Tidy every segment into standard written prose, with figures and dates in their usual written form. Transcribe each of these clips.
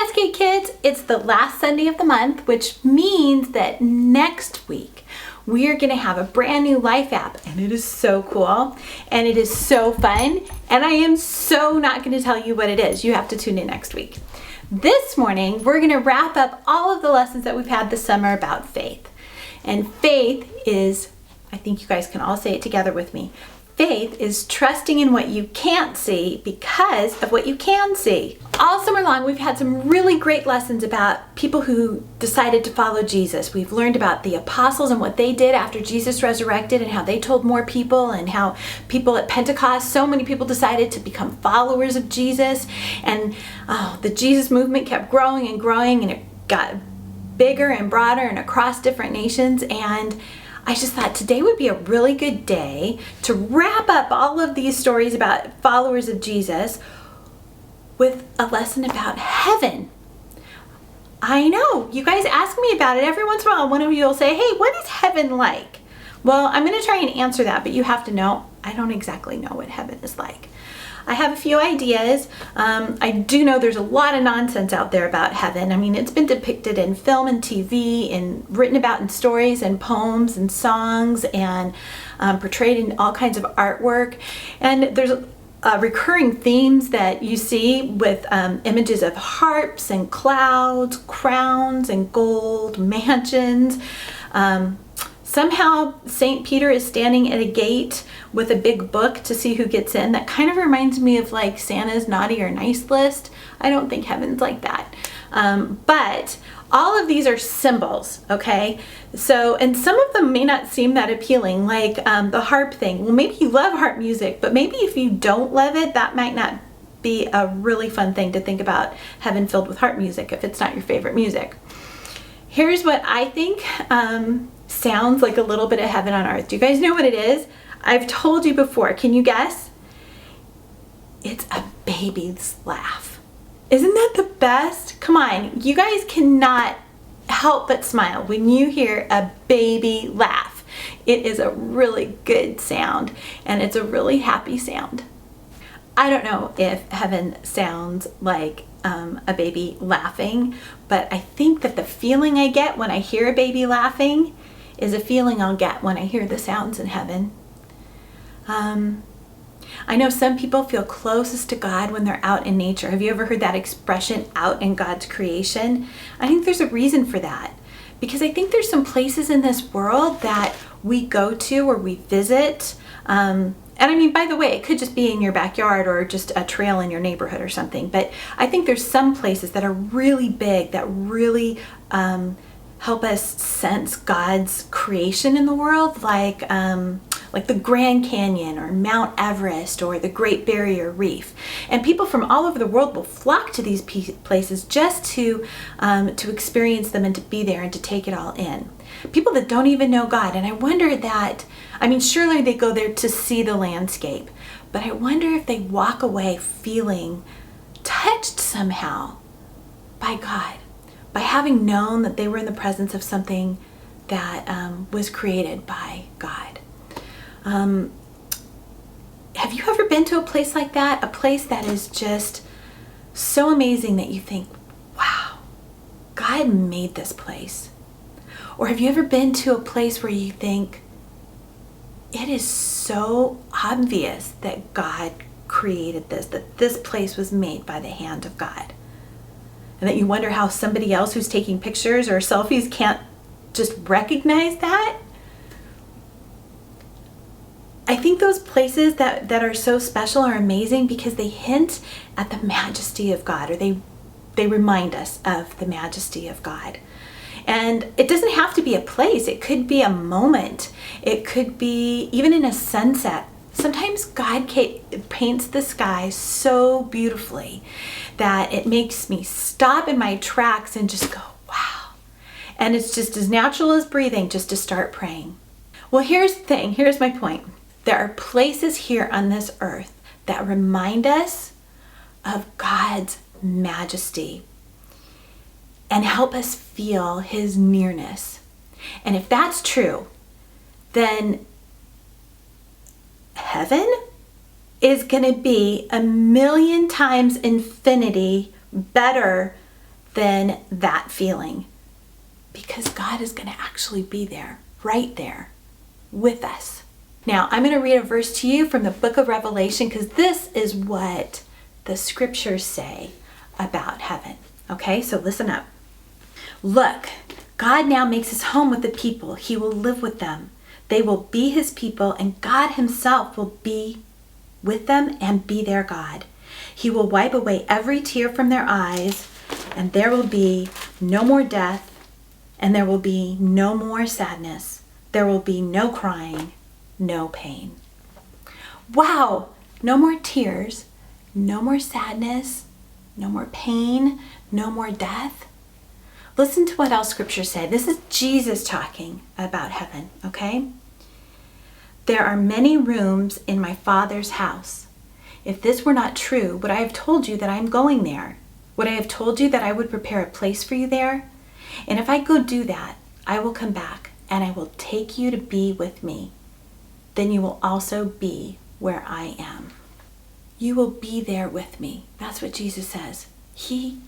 Cascade Kids, it's the last Sunday of the month, which means that next week we are going to have a brand new Life app, and it is so cool and it is so fun, and I am so not going to tell you what it is. You have to tune in next week. This morning we're going to wrap up all of the lessons that we've had this summer about faith. And faith is, I think you guys can all say it together with me, faith is trusting in what you can't see because of what you can see. All summer long, we've had some really great lessons about people who decided to follow Jesus. We've learned about the apostles and what they did after Jesus resurrected and how they told more people, and how people at Pentecost, so many people decided to become followers of Jesus. And the Jesus movement kept growing and growing, and it got bigger and broader and across different nations. And I just thought today would be a really good day to wrap up all of these stories about followers of Jesus with a lesson about heaven. I know, you guys ask me about it every once in a while. One of you will say, hey, what is heaven like? Well, I'm going to try and answer that, but you have to know, I don't exactly know what heaven is like. I have a few ideas. I do know there's a lot of nonsense out there about heaven. I mean, it's been depicted in film and TV and written about in stories and poems and songs and portrayed in all kinds of artwork. And there's recurring themes that you see with images of harps and clouds, crowns and gold, mansions. Somehow St. Peter is standing at a gate with a big book to see who gets in. That kind of reminds me of like Santa's naughty or nice list. I don't think heaven's like that. But all of these are symbols, okay? So, and some of them may not seem that appealing, like the harp thing. Well, maybe you love harp music, but maybe if you don't love it, that might not be a really fun thing to think about, heaven filled with harp music, if it's not your favorite music. Here's what I think sounds like a little bit of heaven on earth. Do you guys know what it is? I've told you before. Can you guess? It's a baby's laugh. Isn't that the best? Come on, you guys cannot help but smile when you hear a baby laugh. It is a really good sound, and it's a really happy sound. I don't know if heaven sounds like a baby laughing, but I think that the feeling I get when I hear a baby laughing is a feeling I'll get when I hear the sounds in heaven. I know some people feel closest to God when they're out in nature. Have you ever heard that expression, out in God's creation? I think there's a reason for that, because I think there's some places in this world that we go to or we visit. And I mean, by the way, it could just be in your backyard or just a trail in your neighborhood or something. But I think there's some places that are really big, that really help us sense God's creation in the world, like the Grand Canyon or Mount Everest or the Great Barrier Reef. And people from all over the world will flock to these places just to experience them and to be there and to take it all in. People that don't even know God. And I wonder that, I mean, surely they go there to see the landscape, but I wonder if they walk away feeling touched somehow by God, by having known that they were in the presence of something that was created by God. Have you ever been to a place like that? A place that is just so amazing that you think, wow, God made this place. Or have you ever been to a place where you think, it is so obvious that God created this, that this place was made by the hand of God? And that you wonder how somebody else who's taking pictures or selfies can't just recognize that? I think those places that are so special are amazing because they hint at the majesty of God, or they remind us of the majesty of God. And it doesn't have to be a place. It could be a moment. It could be even in a sunset. Sometimes God paints the sky so beautifully that it makes me stop in my tracks and just go, wow. And it's just as natural as breathing just to start praying. Well, here's the thing. Here's my point. There are places here on this earth that remind us of God's majesty and help us feel His nearness. And if that's true, then heaven is going to be 1,000,000 times infinity better than that feeling, because God is going to actually be there, right there with us. Now, I'm going to read a verse to you from the book of Revelation, because this is what the scriptures say about heaven. Okay, so listen up. Look, God now makes his home with the people. He will live with them. They will be his people, and God himself will be with them and be their God. He will wipe away every tear from their eyes, and there will be no more death, and there will be no more sadness. There will be no crying, no pain. Wow! No more tears, no more sadness, no more pain, no more death. Listen to what else scripture said. This is Jesus talking about heaven, okay? There are many rooms in my Father's house. If this were not true, would I have told you that I am going there? Would I have told you that I would prepare a place for you there? And if I go do that, I will come back and I will take you to be with me. Then you will also be where I am. You will be there with me. That's what Jesus says. He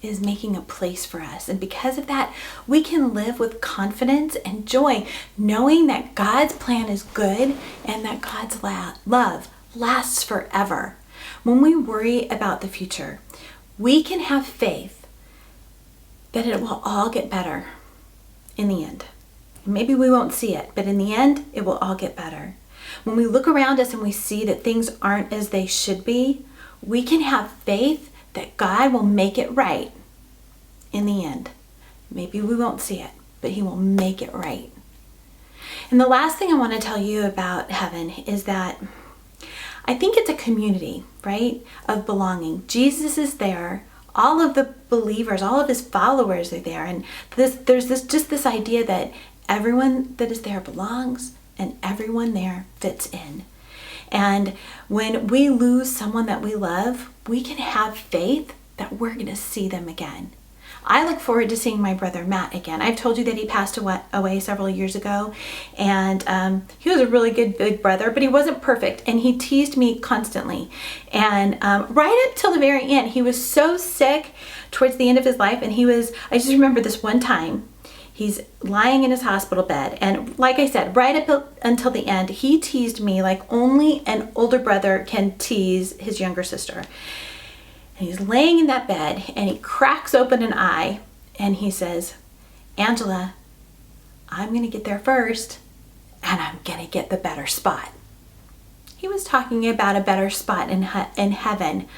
is making a place for us. And because of that, we can live with confidence and joy, knowing that God's plan is good and that God's love lasts forever. When we worry about the future, we can have faith that it will all get better in the end. Maybe we won't see it, but in the end, it will all get better. When we look around us and we see that things aren't as they should be, we can have faith that God will make it right in the end. Maybe we won't see it, but he will make it right. And the last thing I want to tell you about heaven is that I think it's a community, right, of belonging. Jesus is there. All of the believers, all of his followers are there. And there's this idea that everyone that is there belongs and everyone there fits in. And when we lose someone that we love, we can have faith that we're going to see them again. I look forward to seeing my brother Matt again. I've told you that he passed away several years ago, and he was a really good big brother, but he wasn't perfect, and he teased me constantly. And right up till the very end, he was so sick towards the end of his life, and I just remember this one time, he's lying in his hospital bed, and like I said, right up until the end, he teased me like only an older brother can tease his younger sister. And he's laying in that bed, and he cracks open an eye, and he says, Angela, I'm going to get there first, and I'm going to get the better spot. He was talking about a better spot in heaven.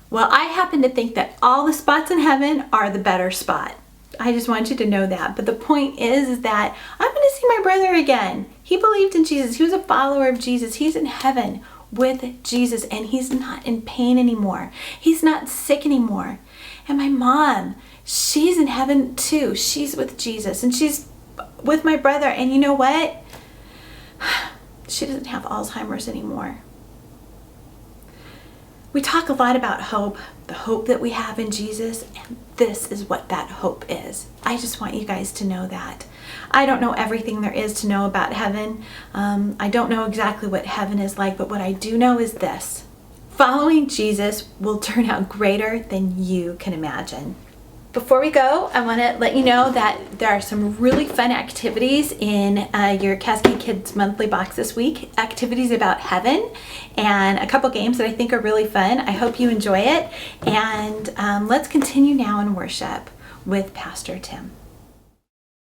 Well, I happen to think that all the spots in heaven are the better spot. I just want you to know that. But the point is that I'm going to see my brother again. He believed in Jesus. He was a follower of Jesus. He's in heaven with Jesus, and he's not in pain anymore. He's not sick anymore. And my mom, she's in heaven too. She's with Jesus, and she's with my brother. And you know what? She doesn't have Alzheimer's anymore. We talk a lot about hope, the hope that we have in Jesus, and this is what that hope is. I just want you guys to know that. I don't know everything there is to know about heaven. I don't know exactly what heaven is like, but what I do know is this. Following Jesus will turn out greater than you can imagine. Before we go, I want to let you know that there are some really fun activities in your Cascade Kids monthly box this week. Activities about heaven and a couple games that I think are really fun. I hope you enjoy it. And let's continue now in worship with Pastor Tim.